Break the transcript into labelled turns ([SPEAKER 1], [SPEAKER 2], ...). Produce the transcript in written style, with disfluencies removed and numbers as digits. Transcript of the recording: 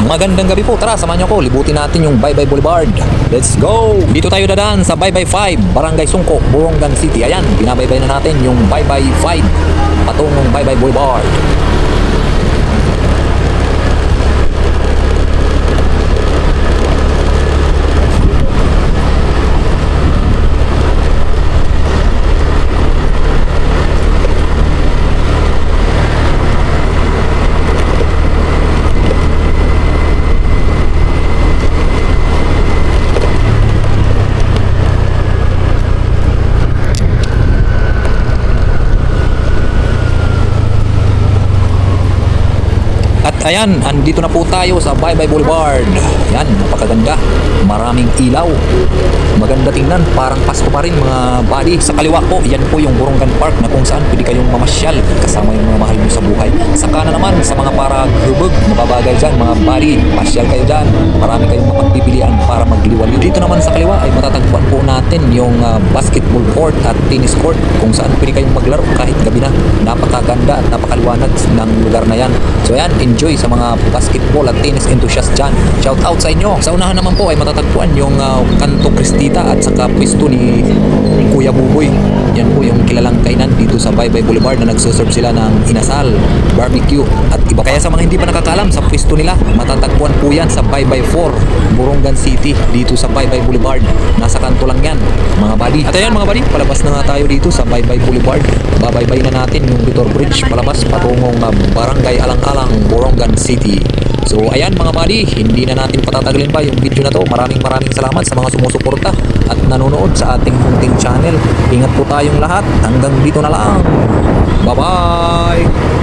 [SPEAKER 1] Magandang gabi po. Tara, samahan niyo ako. Libutin natin yung Baybay Boulevard. Let's go! Dito tayo dadaan sa Baybay 5, Barangay Sungko, Borongan City. Ayan, binabaybay na natin yung Baybay 5 patungong Baybay Boulevard. At ayan, andito na po tayo sa Baybay Boulevard. Yan, napakaganda. Maraming ilaw. Maganda tingnan, parang Pasko pa rin mga buddy. Sa kaliwa po, yan po yung Borongan Park na kung saan pwede kayong mamasyal kasama yung mga mahal nyo sa buhay. Sa kanan naman, sa mga paraghubog, mababagay dyan mga buddy. Pasyal kayo dyan. Marami kayong mapagpipilian para magliwaliw. Dito naman sa kaliwa ay matatagpuan po natin yung basketball court at tennis court kung saan pwede kayong maglaro kahit gabi na. Napakaganda at napakaliwanag ng lugar na yan. So ayan, enjoy sa mga basketball at tennis enthusiast dyan. Shout out sa inyo. Sa unahan naman po ay matatagpuan yung Kanto Cristita at saka pwesto ni Kuya Buboy. Yan po yung kilalang kainan dito sa Baybay Boulevard na nagsuserve sila ng inasal, barbecue at iba pa. Kaya sa mga hindi pa nakakalam sa pwesto nila, matatagpuan po yan sa Baybay 4, Borongan City, dito sa Baybay Boulevard. Nasa kanto lang yan mga buddy. At ayan mga buddy, palabas na nga tayo dito sa Baybay Boulevard. Babaybay na natin yung Vitor Bridge palabas patungong Barangay Alang-Alang, Borongan City. So ayan mga buddy, hindi na natin patatagalin pa yung video na to. Maraming salamat sa mga sumusuporta at nanonood sa ating munting channel. Ingat po tayong lahat. Hanggang dito na lang. Bye bye.